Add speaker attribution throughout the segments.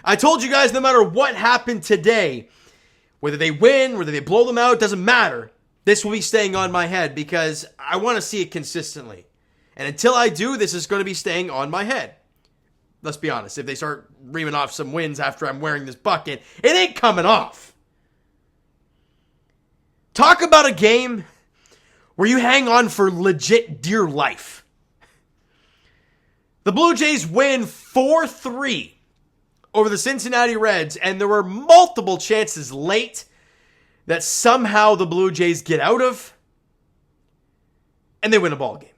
Speaker 1: I told you guys no matter what happened today, whether they win, whether they blow them out, doesn't matter. This will be staying on my head because I want to see it consistently. And until I do, this is going to be staying on my head. Let's be honest. If they start reaming off some wins after I'm wearing this bucket, it ain't coming off. Talk about a game where you hang on for legit dear life. The Blue Jays win 4-3 over the Cincinnati Reds, and there were multiple chances late that somehow the Blue Jays get out of, and they win a ball game.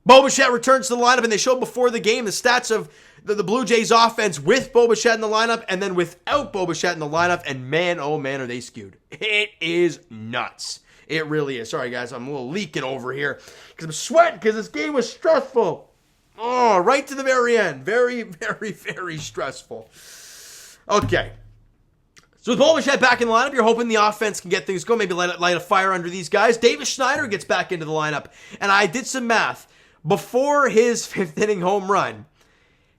Speaker 1: Bo Bichette returns to the lineup, and they showed before the game the stats of the Blue Jays offense with Bo Bichette in the lineup and then without Bo Bichette in the lineup, and man, oh man, are they skewed. It is nuts. It really is. Sorry, guys, I'm a little leaking over here because I'm sweating because this game was stressful. Oh, right to the very end. Very, very, very stressful. Okay. So with Bo Bichette back in the lineup, you're hoping the offense can get things going, maybe light a fire under these guys. Davis Schneider gets back into the lineup, and I did some math. Before his fifth inning home run,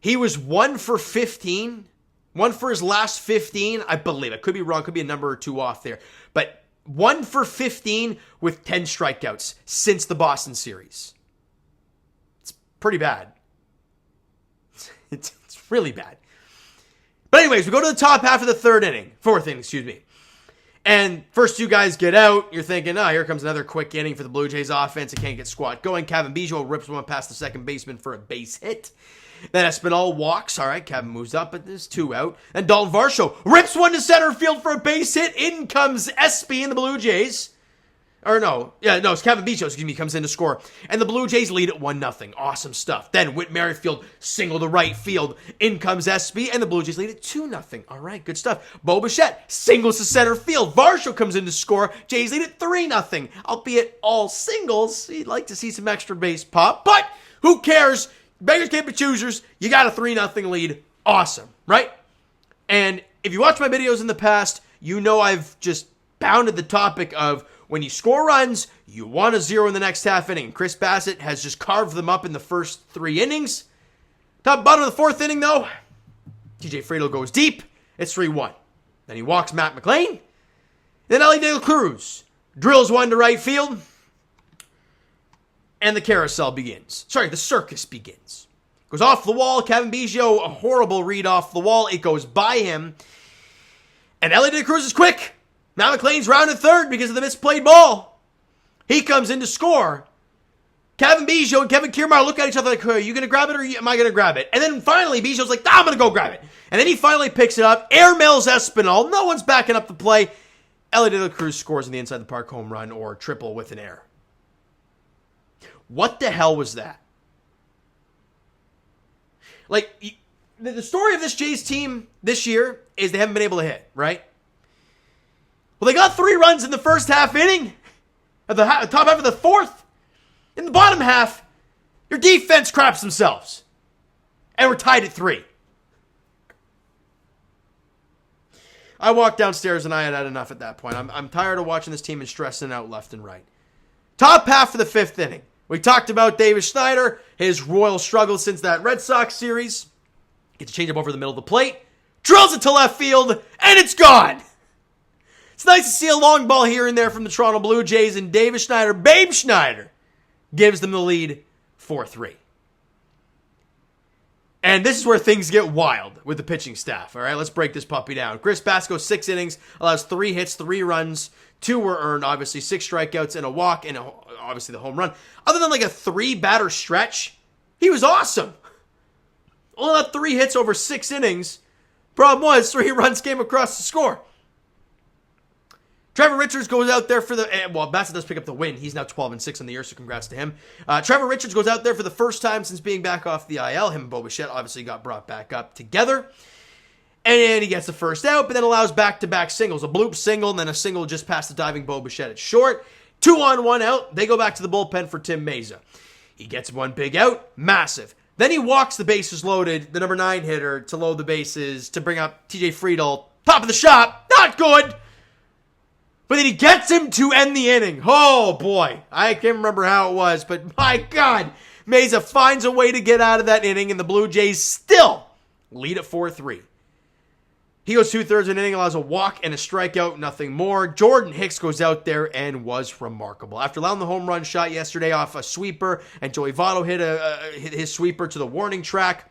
Speaker 1: he was 1 for 15. 1 for his last 15, I believe. I could be wrong. Could be a number or two off there. But 1 for 15 with 10 strikeouts since the Boston series. It's pretty bad. It's really bad. But anyways, we go to the top half of the fourth inning, excuse me. And first two guys get out. You're thinking, here comes another quick inning for the Blue Jays offense. It can't get squat going. Kevin Biggio rips one past the second baseman for a base hit. Then Espinal walks. All right, Kevin moves up, but there's 2 out. And Dalton Varsho rips one to center field for a base hit. In comes Espy and the Blue Jays. It's Kevin Biggio, comes in to score. And the Blue Jays lead at 1-0. Awesome stuff. Then Whit Merrifield single to right field. In comes Espy, and the Blue Jays lead at 2-0. All right, good stuff. Bo Bichette singles to center field. Varsho comes in to score. Jays lead at 3-0. Albeit all singles. You'd like to see some extra base pop, but who cares? Beggars can't be choosers. You got a 3-0 lead. Awesome, right? And if you watch my videos in the past, you know I've just pounded the topic of when you score runs, you want a 0 in the next half inning. Chris Bassett has just carved them up in the first 3 innings. Bottom of the 4th inning, though, TJ Friedl goes deep. It's 3-1. Then he walks Matt McLean. Then Ellie De La Cruz drills one to right field. And the carousel begins. The circus begins. Goes off the wall. Kevin Biggio, a horrible read off the wall. It goes by him. And Ellie De La Cruz is quick. Now McLean's rounded third because of the misplayed ball. He comes in to score. Kevin Biggio and Kevin Kiermaier look at each other like, are you going to grab it or am I going to grab it? And then finally Biggio's like, I'm going to go grab it. And then he finally picks it up. Airmails Espinal. No one's backing up the play. Ellie De La Cruz scores in the inside the park home run or triple with an air. What the hell was that? The story of this Jays team this year is they haven't been able to hit, right? Well, they got 3 runs in the first half inning, at the top half of the 4th. In the bottom half, your defense craps themselves. And we're tied at 3. I walked downstairs and I had enough at that point. I'm tired of watching this team and stressing out left and right. Top half of the 5th inning. We talked about Davis Schneider, his royal struggle since that Red Sox series. Gets a changeup over the middle of the plate. Drills it to left field, and it's gone. It's nice to see a long ball here and there from the Toronto Blue Jays, and Davis Schneider, Babe Schneider, gives them the lead 4-3. And this is where things get wild with the pitching staff. All right, let's break this puppy down. Chris Bass 6 innings, allows 3 hits, 3 runs. 2 were earned, obviously. 6 strikeouts and a walk, and obviously the home run. Other than like a 3-batter stretch, he was awesome. Only had 3 hits over 6 innings. Problem was, 3 runs came across the score. Trevor Richards goes out there for Bassett does pick up the win. He's now 12-6 on the year, so congrats to him. Trevor Richards goes out there for the first time since being back off the IL. Him and Bo Bichette obviously got brought back up together. And he gets the first out, but then allows back-to-back singles. A bloop single, and then a single just past the diving Bo Bichette at short. 2 on, 1 out. They go back to the bullpen for Tim Meza. He gets 1 big out. Massive. Then he walks the bases loaded, the number 9 hitter, to load the bases, to bring up TJ Friedl. Top of the shop. Not good. But then he gets him to end the inning. Oh, boy. I can't remember how it was, but my God. Meza finds a way to get out of that inning, and the Blue Jays still lead at 4-3. He goes 2/3 of an inning, allows a walk and a strikeout, nothing more. Jordan Hicks goes out there and was remarkable. After allowing the home run shot yesterday off a sweeper, and Joey Votto hit his sweeper to the warning track,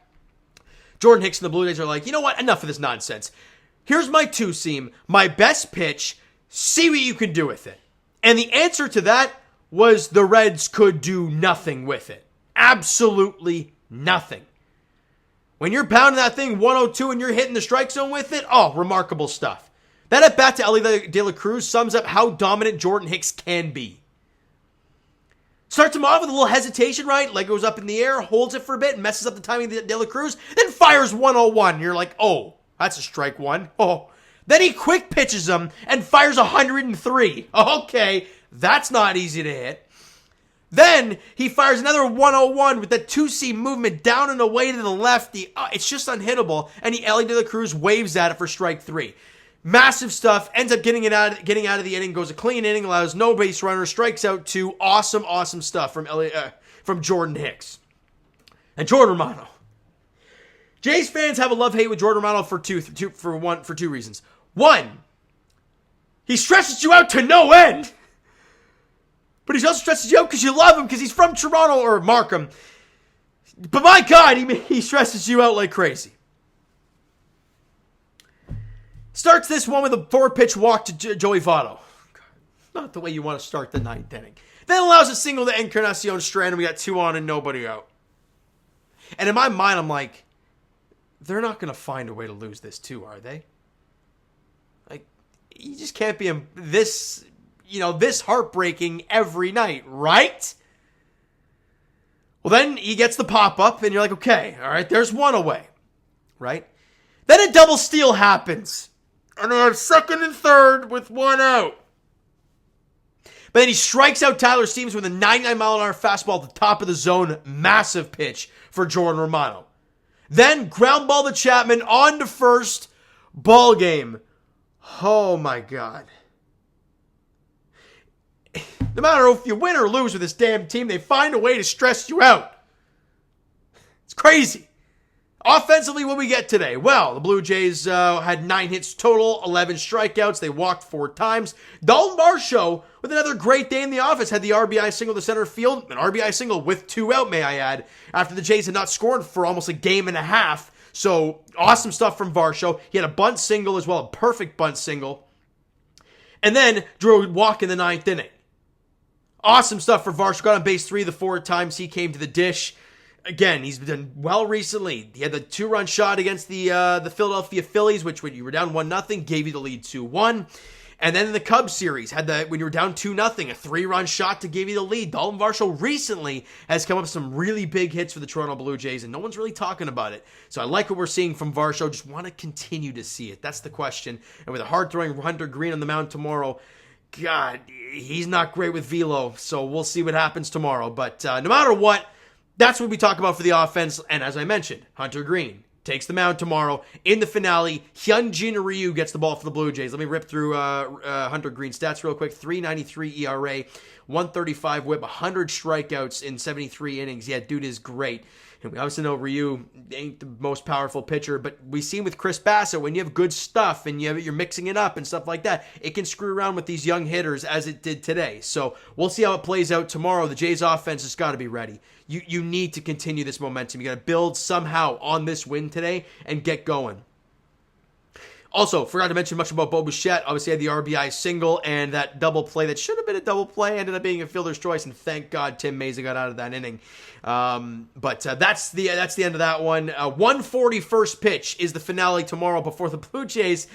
Speaker 1: Jordan Hicks and the Blue Jays are like, you know what? Enough of this nonsense. Here's my two-seam, my best pitch. See what you can do with it. And the answer to that was the Reds could do nothing with it. Absolutely nothing. When you're pounding that thing 102 and you're hitting the strike zone with it, oh, remarkable stuff. That at-bat to Ellie De La Cruz sums up how dominant Jordan Hicks can be. Starts him off with a little hesitation, right? Leg goes up in the air, holds it for a bit, messes up the timing of De La Cruz, then fires 101. You're like, oh, that's a strike one. Oh. Then he quick pitches him and fires 103. Okay, that's not easy to hit. Then he fires another 101 with the two-seam movement down and away to the left. It's just unhittable. And Ellie De La Cruz waves at it for strike 3. Massive stuff. Ends up getting out of the inning. Goes a clean inning. Allows no base runner. Strikes out 2. Awesome stuff from Jordan Hicks. And Jordan Romano. Jays fans have a love-hate with Jordan Romano for two reasons. One, he stresses you out to no end. But he also stresses you out because you love him because he's from Toronto or Markham. But my God, he stresses you out like crazy. Starts this one with a 4-pitch walk to Joey Votto. Not the way you want to start the 9th inning. Then allows a single to Encarnacion-Strand and we got 2 on and nobody out. And in my mind, I'm like, they're not going to find a way to lose this too, are they? Like, you just can't be this heartbreaking every night, right? Well, then he gets the pop-up, and you're like, okay, all right, there's one away, right? Then a double steal happens, and they have second and third with 1 out. But then he strikes out Tyler Stevens with a 99-mile-an-hour fastball at the top of the zone. Massive pitch for Jordan Romano. Then ground ball to Chapman on to first. Ball game. Oh, my God. No matter if you win or lose with this damn team, they find a way to stress you out. It's crazy. Offensively, what we get today? Well, the Blue Jays had 9 hits total, 11 strikeouts. They walked 4 times. Dalton Varsho, with another great day in the office, had the RBI single to center field. An RBI single with 2 out, may I add, after the Jays had not scored for almost a game and a half. So, awesome stuff from Varsho. He had a bunt single as well, a perfect bunt single. And then drew a walk in the 9th inning. Awesome stuff for Varsho. Got on base 3 the 4 times he came to the dish. Again, he's done well recently. He had the 2-run shot against the Philadelphia Phillies, which when you were down 1-0, gave you the lead 2-1. And then in the Cubs series, had when you were down 2-0, a 3-run shot to give you the lead. Dalton Varsho recently has come up with some really big hits for the Toronto Blue Jays, and no one's really talking about it. So I like what we're seeing from Varsho. Just want to continue to see it. That's the question. And with a hard-throwing Hunter Green on the mound tomorrow, God, he's not great with velo, so we'll see what happens tomorrow. But no matter what, that's what we talk about for the offense. And as I mentioned, Hunter Green takes the mound tomorrow. In the finale, Hyun Jin Ryu gets the ball for the Blue Jays. Let me rip through Hunter Green's stats real quick. 3.93 ERA, 135 whip, 100 strikeouts in 73 innings. Yeah, dude is great. And we obviously know Ryu ain't the most powerful pitcher, but we see with Chris Bassett, when you have good stuff and you're mixing it up and stuff like that, it can screw around with these young hitters as it did today. So we'll see how it plays out tomorrow. The Jays offense has got to be ready. You need to continue this momentum. You got to build somehow on this win today and get going. Also, forgot to mention much about Bo Bichette. Obviously had the RBI single and that double play that should have been a double play ended up being a fielder's choice, and thank God Tim Meza got out of that inning. But that's the end of that one. 1:40 first pitch is the finale tomorrow before the Blue Jays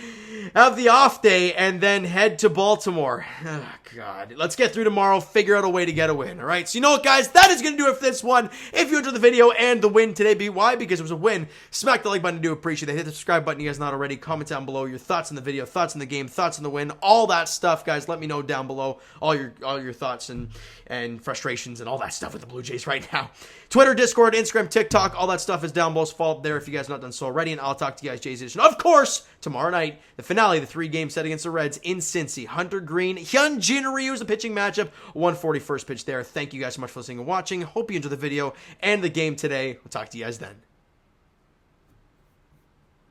Speaker 1: have the off day and then head to Baltimore. Oh, God. Let's get through tomorrow, figure out a way to get a win. All right. So you know what, guys? That is going to do it for this one. If you enjoyed the video and the win today, why? Because it was a win. Smack the like button. I do appreciate it. Hit the subscribe button. You guys not already. Comment down below your thoughts on the video, thoughts on the game, thoughts on the win, all that stuff, guys. Let me know down below all your thoughts and frustrations and all that stuff with the Blue Jays right now. Twitter, Discord, Instagram, TikTok, all that stuff is down below. So follow up there if you guys have not done so already, and I'll talk to you guys Jays Edition. Of course, tomorrow night, the finale, the 3-game set against the Reds in Cincy. Hunter Green, Hyun Jin Ryu is the pitching matchup. 1:40 first pitch there. Thank you guys so much for listening and watching. Hope you enjoyed the video and the game today. We'll talk to you guys then.